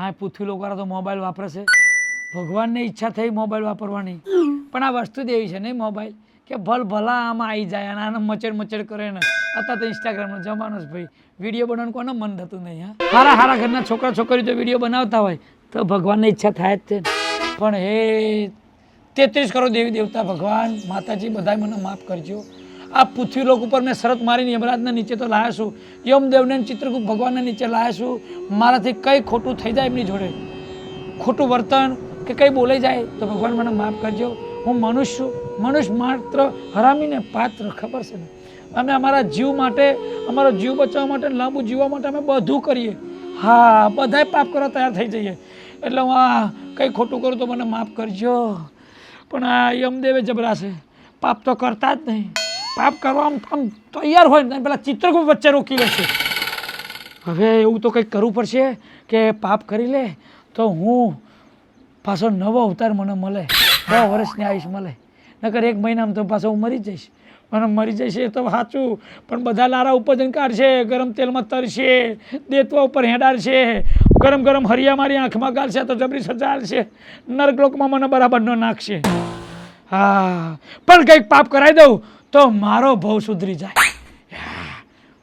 આ પૃથ્વી લોકો તો મોબાઈલ વાપરે છે. ભગવાનને ઈચ્છા થઈ મોબાઈલ વાપરવાની, પણ આ વસ્તુ જ એવી છે નહીં મોબાઈલ કે ભલા આમાં આવી જાય અને આને મચડ કરે ને. અત્યારે તો ઇન્સ્ટાગ્રામનો જમાનો છે ભાઈ, વિડીયો બનાવવાનું કોને મન થતું નહીં. હા હારા ઘરના છોકરા છોકરીઓ જો વિડીયો બનાવતા હોય તો ભગવાનની ઈચ્છા થાય જ છે. પણ હે 33 કરોડ દેવી દેવતા, ભગવાન માતાજી બધા મને માફ કરજો. આ પૃથ્વી લોક ઉપર મેં શરત મારીને યમરાજના નીચે તો લાયા છું, યમદેવને ચિત્રગુપ્ત ભગવાનના નીચે લાયા છું. મારાથી કંઈ ખોટું થઈ જાય એમની જોડે, ખોટું વર્તન કે કંઈ બોલાઈ જાય તો ભગવાન મને માફ કરજો. હું મનુષ્ય માત્ર હરામીને પાત્ર, ખબર છે ને. અમે અમારા જીવ માટે, અમારો જીવ બચાવવા માટે, લાંબુ જીવવા માટે અમે બધું કરીએ. હા, બધાય પાપ કરવા તૈયાર થઈ જઈએ. એટલે હું આ કંઈ ખોટું કરું તો મને માફ કરજો. પણ આ યમદેવે જબરા છે, પાપ તો કરતા જ નહીં. પાપ કરવા આમ તૈયાર હોય ને પેલા ચિત્રગુપ્ત વચ્ચે રોકી લે છે. હવે એવું તો કંઈક કરવું પડશે કે પાપ કરી લે તો હું પાછો નવો અવતાર મને મળે, 100 વર્ષની આયુષ મળે. નકર 1 મહિનામાં તો પાછો હું મરી જઈશ. મને મરી જઈશ એ તો સાચું, પણ બધા લારા ઉપર જઈને કાઢશે, ગરમ તેલમાં તરશે, દેતવા ઉપર હેડાડશે, ગરમ હરિયા મારી આંખમાં ગાલશે તો જબરી સજા આલશે, નરકલોકમાં મને બરાબર ન નાખશે. હા, પણ કંઈક પાપ કરાવી દઉં તો મારો ભવ સુધરી જાય,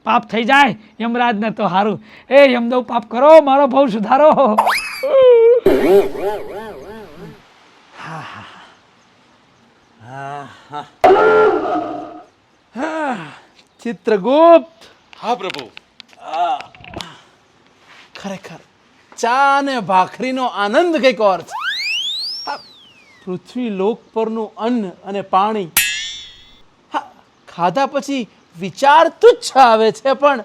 પાપ થઈ જાય યમરાજને તો સારું. એ યમદેવ પાપ કરો, મારો ભવ સુધારો. ચિત્રગુપ્ત. હા પ્રભુ. ખરેખર ચા અને ભાખરીનો આનંદ કંઈક ઓર છે. પૃથ્વી લોક પરનું અન્ન અને પાણી ખાધા પછી વિચાર તુચ્છ આવે છે, પણ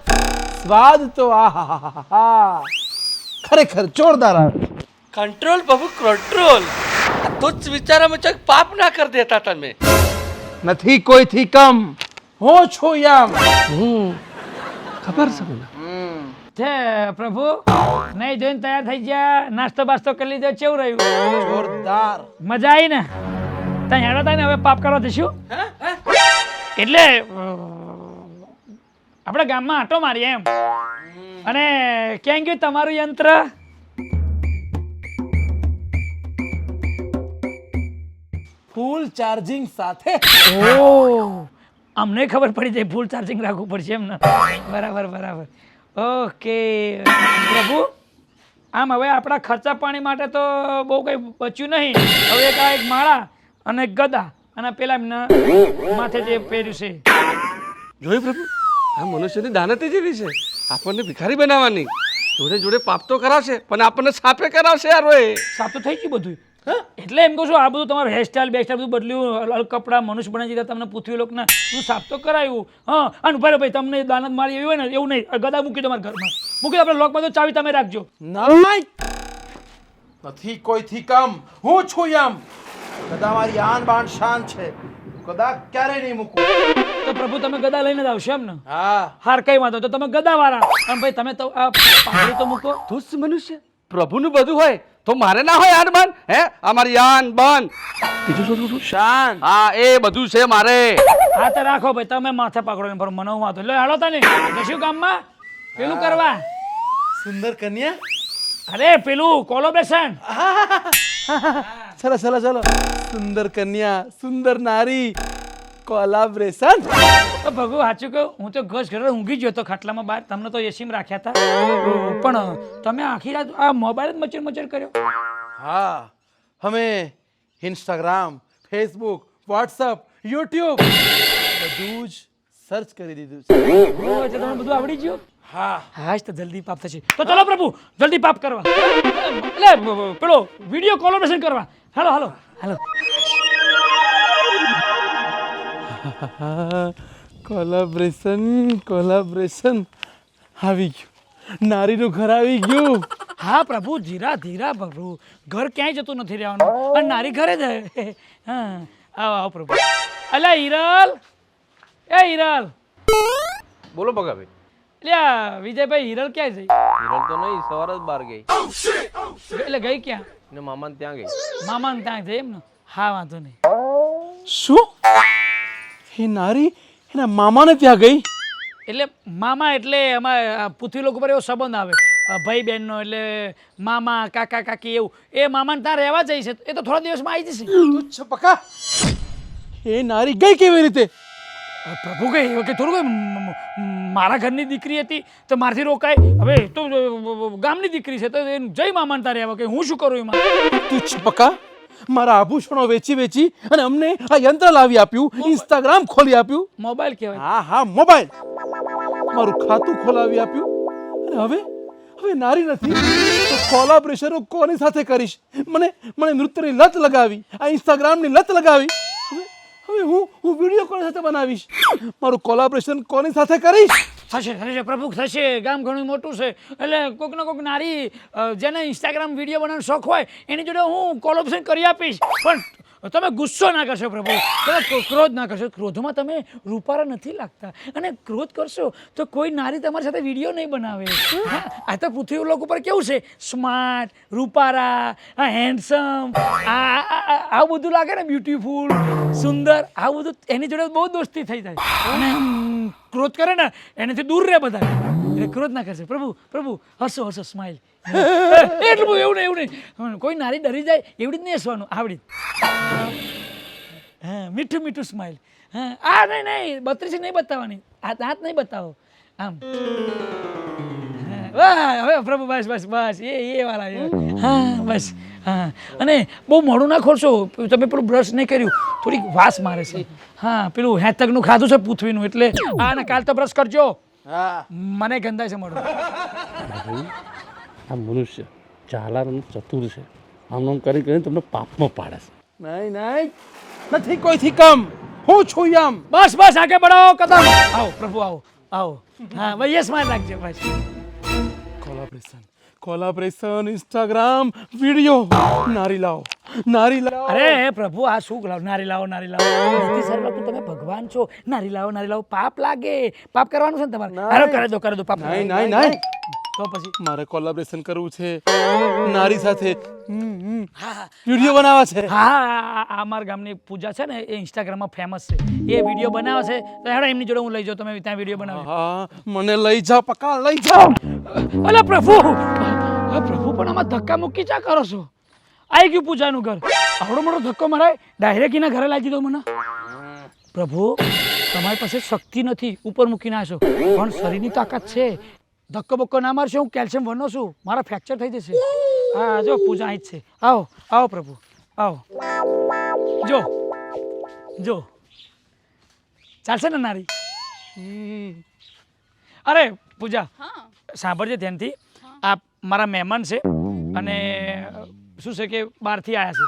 સ્વાદ તો આહાહાહા ખરેખર જોરદાર આવે. કંટ્રોલ પ્રભુ કંટ્રોલ. તુચ્છ વિચારોમાં ચક પાપ ના કર દેતા તમે. નથી કોઈથી કમ, હું છું યમ. ખબર છે મને. છે પ્રભુ, નહીં જોઈને તૈયાર થઈ ગયા, નાસ્તો બાસ્તો કરી લીધો, કેવું રહ્યું? જોરદાર. મજા આવી ને? ત્યાં હેડો થાય ને હવે પાપ કરવા જઈશું. એટલે આપણે ગામમાં આટો મારીએ એમ. અને ક્યાં ગયું તમારું યંત્ર? ફૂલ ચાર્જિંગ સાથે. ઓહ, અમને ખબર પડી જાય ફૂલ ચાર્જિંગ રાખવું પડશે એમ ને. બરાબર. ઓકે પ્રભુ, આમ હવે આપણા ખર્ચા પાણી માટે તો બહુ કંઈ બચ્યું નહીં. હવે એક માળા અને એક ગદા અને પેલા એમના માથે જે પહેર્યું છે. જોઈ પ્રભુ, આ મનુષ્યની દાનતી જેવી છે. આપણને ભિખારી બનાવવાની, જોડે જોડે પાપ તો કરાવશે પણ આપણને સાપે કરાવશે. યાર હોય સાફ તો થઈ ગયું બધું. એટલે એમ કહું છું, આ બધું તમારું હેરસ્ટાઈલ બેસ્ટાઈલ બધું બદલ્યું, અલગ કપડાં મનુષ્ય બનાવી દીધા, તમને પૃથ્વી લોકના બધું સાફ તો કરાવ્યું. હા, અને ભાઈ તમને દાનત મારી એવી હોય ને એવું નહીં, ગદા મૂકી દો મારા ઘરમાં, મૂકી દો. આપણે લોકમાં તો ચાવી તમે રાખજો. નથી કોઈથી કમ, હું છું યમ. કદા મારી આન બાન શાન છે, કદા ક્યારે નહીં મૂકું. તો પ્રભુ તમે ગદા લઈને જ આવશો એમ ને? હા. હાર કઈ વાંધો, તો તમે ગદા વાળા. અને ભાઈ તમે તો આ પાઘડી તો મૂકો. તુચ્છ મનુષ્ય, પ્રભુનું બધું હોય તો મારે ના હોય આન બાન? હે, અમારી યાન બાન બીજું શું શાન. હા, એ બધું છે મારે. હા તો રાખો ભાઈ, તમે માથે પકડો ને મને વાંધો. એટલે હાલો તને જશું ગામમાં પેલું કરવા. સુંદર કન્યા. અરે પેલું કોલોબ્રેશન. ચલો સુંદર કન્યા, સુંદર નારી, કોલાબ્રેશન. ભગુ સાચું કહું, હું તો ઘસ ઘરે ઊંઘી ગયો હતો ખાટલામાં બહાર. તમને તો એસીમાં રાખ્યા હતા, પણ તમે આખી રાત આ મોબાઈલ જ મચર કર્યો. હા, અમે ઇન્સ્ટાગ્રામ, ફેસબુક, વોટ્સઅપ, યુટ્યુબ બધું જ સર્ચ કરી દીધું છે. તમને બધું આવડી ગયું? હા. હા, તો જલ્દી પાપ થશે. તો ચલો પ્રભુ, જલ્દી પાપ કરવા. એટલે પેલો વિડીયો કોલોબ્રેશન કરવા. હાલો. કોલાબ્રેશન આવી ગયું, નારીનું ઘર આવી ગયું. હા પ્રભુ, ધીરા પ્રભુ, ઘર ક્યાંય જતું નથી રહેવાનું, અને નારી ઘરે જ. હા, આવો પ્રભુ. અલા હિરલ, એ હિરલ. બોલો બગાભાઈ. એટલે વિજયભાઈ, હિરલ ક્યાં જઈ? હિરલ તો નહીં, સવારે જ બહાર ગઈ. એટલે ગઈ ક્યાં? ને મામાને ત્યાં ગઈ. મામાને ત્યાં જઈ એમ ને? હા, વાંધો નહીં. શું? એ નારી એના મામાને ત્યાં ગઈ? એટલે મામા એટલે એમાં પૃથ્વી લોક ઉપર એવો સંબંધ આવે. ભાઈ બહેનનો એટલે મામા કાકા કાકી એવું એ મામાને ત્યાં રહેવા જાય છે એ તો થોડા દિવસમાં આવી જશે તુચ્છ પકા એ નારી ગઈ કેવી રીતે? પ્રભુ કઈ કે થોડું કઈ મારા ઘરની દીકરી હતી તો મારથી રોકાય. હવે એ તો ગામની દીકરી છે તો એને જય મામાને ત્યાં રહેવા કે હું શું કરું એમાં? તુચ્છ પકા મારા આભૂષણો વેચી અને અમને આ યંત્ર લાવી આપ્યું, ઇન્સ્ટાગ્રામ ખોલી આપ્યું. મોબાઈલ કહેવાય. હા મોબાઈલ, મારું ખાતું ખોલાવી આપ્યું અને હવે નારી નથી તો કોલાબોરેશન કોની સાથે કરીશ? મને નૃત્યની લત લગાવી, આ ઇન્સ્ટાગ્રામની લત લગાવી. હવે હું વિડીયો કોની સાથે બનાવીશ? મારું કોલાબોરેશન કોની સાથે કરીશ? થશે પ્રભુ થશે. ગામ ઘણું મોટું છે એટલે કોઈક ને કોઈક નારી જેને ઇન્સ્ટાગ્રામ વિડીયો બનાવવાનો શોખ હોય એની જોડે હું કોલેબોરેશન કરી આપીશ. પણ તમે ગુસ્સો ના કરશો પ્રભુ, તમે ક્રોધ ના કરશો. ક્રોધમાં તમે રૂપારા નથી લાગતા અને ક્રોધ કરશો તો કોઈ નારી તમારી સાથે વિડીયો નહીં બનાવે. આ તો પૃથ્વી લોક ઉપર કેવું છે, સ્માર્ટ, રૂપારા, હેન્ડસમ, આવું બધું લાગે ને, બ્યુટીફુલ, સુંદર, આવું બધું એની જોડે બહુ દોસ્તી થઈ જાય. અને ક્રોધ કરે ને એનાથી દૂર રહે બધા, એટલે ક્રોધ ના કરશે. પ્રભુ હસો સ્માઇલ. એટલું બધું એવું નહીં. કોઈ નારી ડરી જાય એવડી જ નહીં હસવાનું, આવડી. હા મીઠું સ્માઇલ. હા નહીં 32 નહીં બતાવવાની, હાથ નહીં બતાવો આમ. હવે પ્રભુ બસ એ વાળા. હા બસ. હા અને બહુ મોડું ના ખોલશો. તમે પેલું બ્રશ નહીં કર્યું, થોડીક વાસ મારે છે. હા પેલું હેતકનું ખાધું છે પૃથ્વીનું, એટલે ને કાલ તો બ્રશ કરજો. મને ગંધાય છે મોઢું. આ મનુષ્ય ચાલાક અને ચતુર છે. આમ કરીને તમને પાપમાં પાડે છે. નહીં નથી કોઈથી કમ, હું છું યમ. બસ આગળ બઢો કદમ. આવો પ્રભુ આવો. હા ભાઈ એ સ્માઈલ રાખજો બસ. Collaboration Instagram video. નારી લાવો. અરે પ્રભુ આ શું નારી લાવો નથી સર બાપુ, તમે ભગવાન છો. નારી લાવો પાપ લાગે. પાપ કરવાનું છે ને તમારે. કરે દો પાપ. નહીં તો પછી મારે કોલાબોરેશન કરવું છે નારી સાથે, વિડીયો બનાવવા છે. હા અમારા ગામની પૂજા છે ને એ ઇન્સ્ટાગ્રામમાં ફેમસ છે, એ વિડીયો બનાવે છે તો હેડો એમની જોડે હું લઈ જાઉં, તમે ત્યાં વિડીયો બનાવો. હા મને લઈ જાઓ પકા, લઈ જાઓ. અલા પ્રભુ પણ આમાં ધક્કા મૂકી ચા કરો છો? આવી ગયું પૂજાનું ઘર, આવડો મોટો ધક્કો મરાય ડાયરેક્ટ એના ઘરે લાગી દો મને. પ્રભુ તમારી પાસે શક્તિ નથી ઉપર મૂકીને આવશો, પણ શરીરની તાકાત છે. ધક્કો બક્કો ના મારશો, હું કેલ્શિયમ વનો છું, મારા ફ્રેક્ચર થઈ જશે. હા જો પૂજા અહીં જ છે. આવો પ્રભુ આવો. જો ચાલશે ને નારી? અરે પૂજા સાંભળજે ધ્યાનથી. આ મારા મહેમાન છે અને શું છે કે બહારથી આવ્યા છે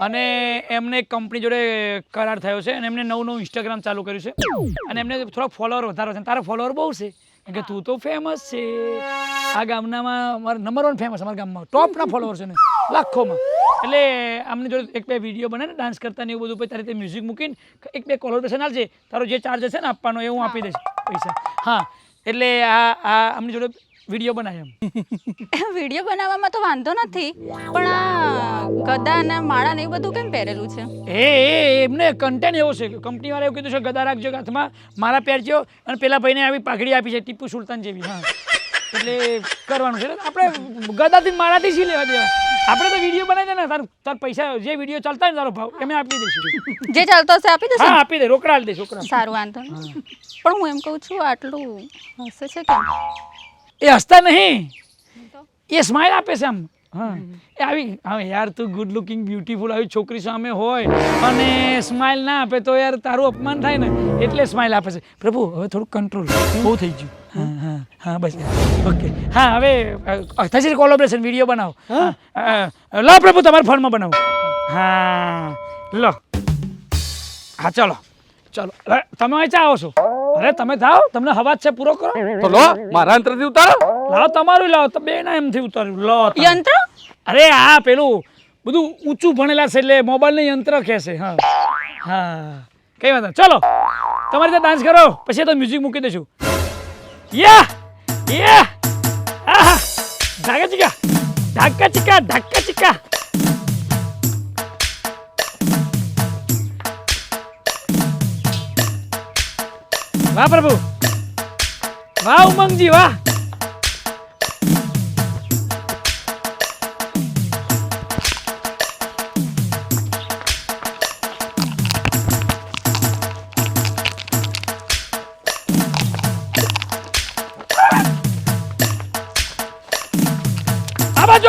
અને એમને એક કંપની જોડે કરાર થયો છે અને એમને નવું ઇન્સ્ટાગ્રામ ચાલુ કર્યું છે અને એમને થોડા ફોલોઅર વધારો છે. તારા ફોલોઅર બહુ છે કે તું તો ફેમસ છે આ ગામનામાં, મારા નંબર 1 ફેમસ, અમારા ગામમાં ટોપના ફોલોઅર છે ને લાખોમાં. એટલે આમની જોડે 1-2 વિડીયો બને ને ડાન્સ કરતા ને એવું બધું, પછી તારી રીતે મ્યુઝિક મૂકીને 1-2 કોલેબોરેશન આવશે. તારો જે ચાર્જ હશે ને આપવાનો એ હું આપી દઈશ પૈસા. હા એટલે આ આમની જોડે વિડીયો બનાવ્યો. વિડીયો બનાવવામાં તો વાંધો નથી, પણ આ ગદા અને માળા ને એવું બધું કેમ પહેરેલું છે? એમને કન્ટેન્ટ એવો છે, કંપની વાળા એવું કીધું છે ગદા રાખજો હાથમાં, મારા પહેરજો અને પેલા ભાઈને આવી પાઘડી આપી છે ટીપુ સુલતાન જેવી. હા એટલે કરવાનું છે. આપણે ગદાથી માળાથી શી લેવા દેવા? આપણે તો વિડીયો બનાવી દે ને, તાર પૈસા જે વિડીયો ચાલતા હોય ને તારો ભાવ એમ આપી દઈશું. જે ચાલતો હશે આપી દેશો? હા આપી દે, રોકડા આપી દઈશું. સારું વાંધો નહીં. પણ હું એમ કહું છું આટલું હસે છે કેમ? એ હસતા નહીં, એ સ્માઈલ આપે છે આમ. હા એ આવી. હા યાર તું ગુડ લુકિંગ બ્યુટીફુલ આવી છોકરી સામે હોય અને સ્માઈલ ના આપે તો યાર તારું અપમાન થાય ને, એટલે સ્માઈલ આપે છે. પ્રભુ હવે થોડું કંટ્રોલ, બહુ થઈ ગયું. હા બસ ઓકે. હા હવે થશે કોલેબોરેશન વિડીયો બનાવો. લો પ્રભુ તમારા ફોનમાં બનાવો. હા લો. હા ચલો તમે અહીં ચા આવો છો? અરે તમે થાવ, તમને હવા છે પૂરો કરો તો લો મારા અંતરથી ઉતારો. લાવો તમારું લાવો, તો બે ના એમથી ઉતાર્યું. લો યંત્ર? અરે હા પેલું બધું ઊંચું ભણેલા છે એટલે મોબાઈલ ને યંત્ર કહેશે. હા કઈ વાત. ચલો તમારી રીતે ડાન્સ કરો, પછી તો મ્યુઝિક મૂકી દઈશું. ઢાકા ચીકા. વાહ પ્રભુ, વાહ ઉમંગજી, વાહ.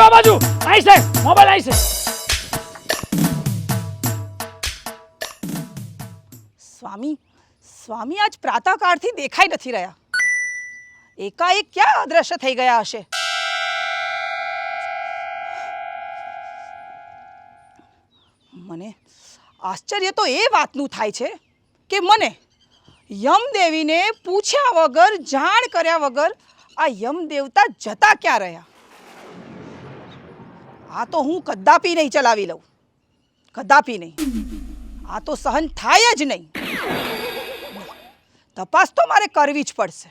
આ બાજુ આઈ છે મોબાઈલ આઈ છે. સ્વામી સ્વામી આજ પ્રાતઃકાળથી દેખાઈ નથી રહ્યા. એકાએક ક્યાં અદ્રશ્ય થઈ ગયા હશે? મને આશ્ચર્ય તો એ વાતનું થાય છે કે મને યમદેવીને પૂછ્યા વગર જાણ કર્યા વગર આ યમદેવતા જતા ક્યાં રહ્યા? આ તો હું કદાપી નહીં ચલાવી લઉં, કદાપી નહીં. આ તો સહન થાય જ નહીં. તપાસ તો મારે કરવી જ પડશે.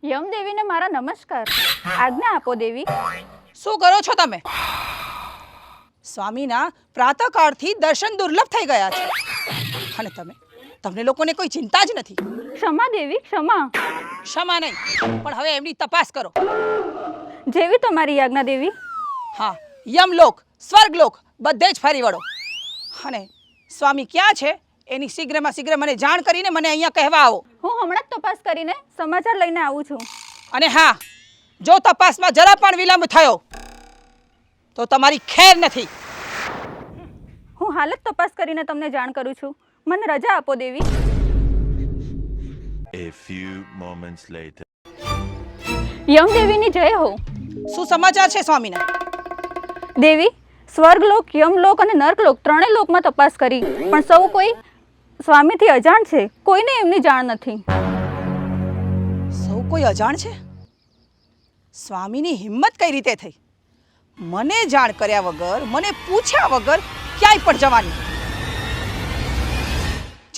યમદેવીને મારા નમસ્કાર. આજ્ઞા આપો દેવી. શું કરો છો તમે? સ્વામીના પ્રાતઃકાળથી દર્શન દુર્લભ થઈ ગયા છે અને તમને લોકોને કોઈ ચિંતા જ નથી. ક્ષમા દેવી, ક્ષમા. ક્ષમા નહીં, પણ હવે એમની તપાસ કરો. જેવી તમારી આજ્ઞા દેવી. હા, યમલોક, સ્વર્ગલોક બધે જ ફરી વળો અને સ્વામી ક્યાં છે એની શીઘ્રમાં શીઘ્ર મને જાણ કરીને મને અહીંયા કહેવા આવો. હું હમણાં જ તપાસ કરીને સમાચાર લઈને આવું છું. અને હા, જો તપાસમાં જરા પણ વિલંબ થયો તો તમારી ખેર નથી. હું હાલ જ તપાસ કરીને તમને જાણ કરું છું. મને રજા આપો દેવી. A few moments later. યમદેવીની જય હો. શું સમાચાર છે સ્વામીના? દેવી, સ્વર્ગલોક, યમલોક અને નર્કલોક ત્રણેય લોકમાં તપાસ કરી, પણ સૌ કોઈ સ્વામીથી અજાણ છે. કોઈને એમની જાણ નથી. સૌ કોઈ અજાણ છે? સ્વામીની હિંમત કઈ રીતે થઈ મને જાણ કર્યા વગર, મને પૂછ્યા વગર ક્યાંય પણ જવાની?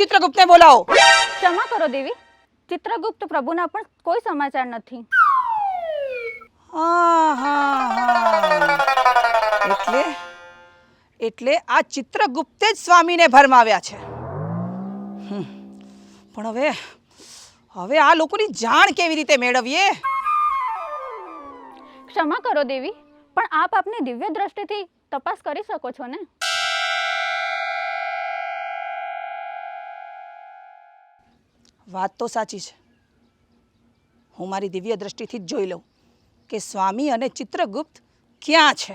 ચિત્રગુપ્તને બોલાવો. ક્ષમા કરો દેવી, ચિત્રગુપ્ત પ્રભુના પણ કોઈ સમાચાર નથી. એટલે આ ચિત્રગુપ્તે જ સ્વામીને ભરમાવ્યા છે. પણ હવે આ લોકોની જાણ કેવી રીતે મેળવીએ? ક્ષમા કરો દેવી, પણ આપ આપની દિવ્ય દ્રષ્ટિથી તપાસ કરી શકો છો ને. વાત તો સાચી છે. હું મારી દિવ્ય દ્રષ્ટિથી જ જોઈ લઉં કે સ્વામી અને ચિત્રગુપ્ત ક્યાં છે.